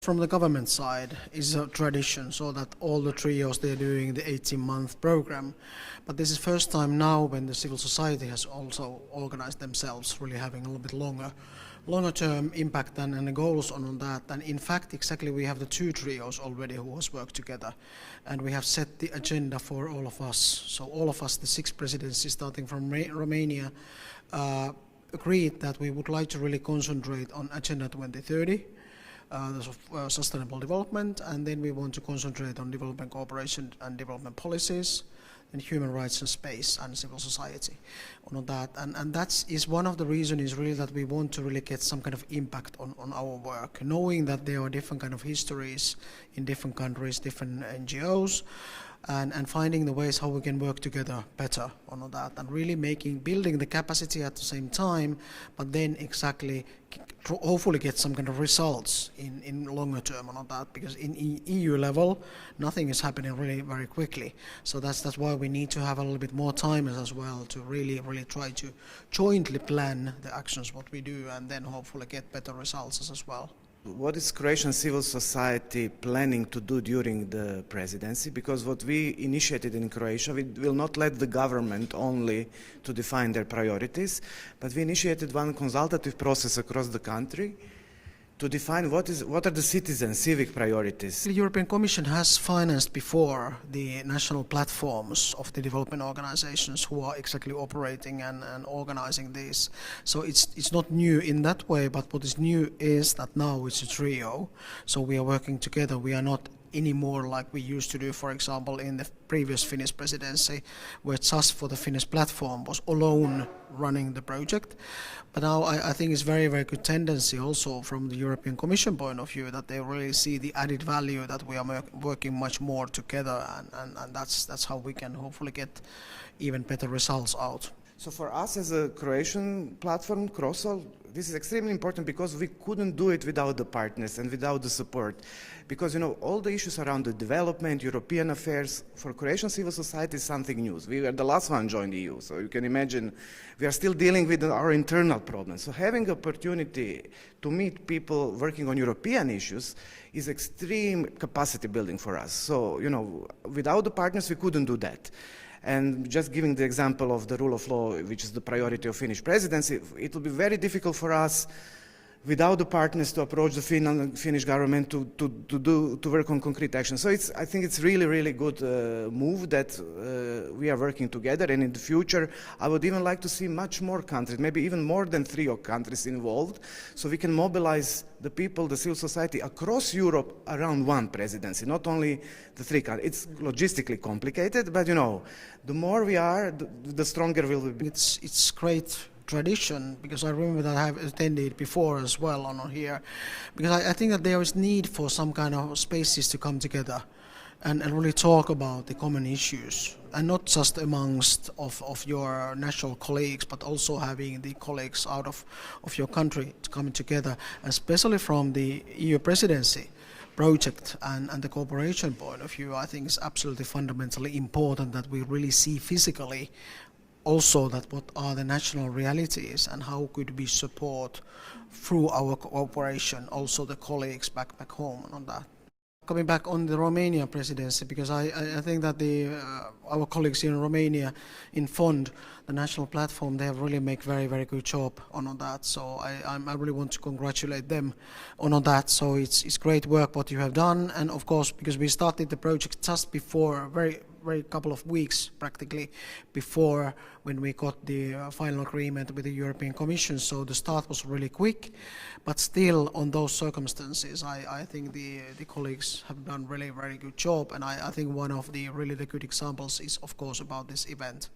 from the government side is a tradition, so that all the trios, they're doing the 18-month program. But this is first time now when the civil society has also organized themselves, really having a little bit longer term impact and the goals on that. And in fact, exactly, we have the two trios already who has worked together, and we have set the agenda for all of us. So all of us, the 6 presidencies starting from Romania, agreed that we would like to really concentrate on Agenda 2030, the sustainable development, and then we want to concentrate on development cooperation and development policies, and human rights and space and civil society on that. And that is one of the reasons is really that we want to really get some kind of impact on our work, knowing that there are different kind of histories in different countries, different NGOs, and finding the ways how we can work together better on that, and really building the capacity at the same time, but then exactly hopefully get some kind of results in longer term on that, because in EU level nothing is happening really very quickly. So that's why we need to have a little bit more time as well to really try to jointly plan the actions what we do, and then hopefully get better results as well. What is Croatian civil society planning to do during the presidency? Because what we initiated in Croatia, we will not let the government only to define their priorities, but we initiated one consultative process across the country to define what are the citizens' civic priorities. The European Commission has financed before the national platforms of the development organizations who are exactly operating and organizing this. So it's not new in that way, but what is new is that now it's a trio. So we are working together. We are not anymore like we used to do, for example, in the previous Finnish presidency, where just for the Finnish platform was alone running the project. But now I think it's very good tendency also from the European Commission point of view that they really see the added value that we are working much more together, and that's how we can hopefully get even better results out. So for us as a Croatian platform, CROSO, this is extremely important because we couldn't do it without the partners and without the support. Because, you know, all the issues around the development, European affairs, for Croatian civil society is something new. We were the last one joined the EU, so you can imagine we are still dealing with our internal problems. So having opportunity to meet people working on European issues is extreme capacity building for us. So, you know, without the partners we couldn't do that. And just giving the example of the rule of law, which is the priority of Finnish presidency, it will be very difficult for us without the partners to approach the Finnish government to work on concrete action. So I think it's really good move that we are working together, and in the future I would even like to see much more countries, maybe even more than 3 countries involved, so we can mobilize the people, the civil society across Europe around one presidency, not only the 3 countries. It's logistically complicated, but you know, the more we are, the stronger we'll be. It's great tradition, because I remember that I have attended before as well on here, because I think that there is need for some kind of spaces to come together and really talk about the common issues, and not just amongst of your national colleagues, but also having the colleagues out of your country to come together, especially from the EU presidency project and the cooperation point of view. I think it's absolutely fundamentally important that we really see physically also that what are the national realities and how could we support through our cooperation also the colleagues back home on that. Coming back on the Romania presidency, because I think that our colleagues in Romania in FOND, the national platform, they have really make very good job on that. So I really want to congratulate them on that. So it's great work what you have done, and of course because we started the project just before very couple of weeks practically before when we got the final agreement with the European Commission, so the start was really quick, but still on those circumstances I think the colleagues have done really very good job, and I think one of the really good examples is of course about this event.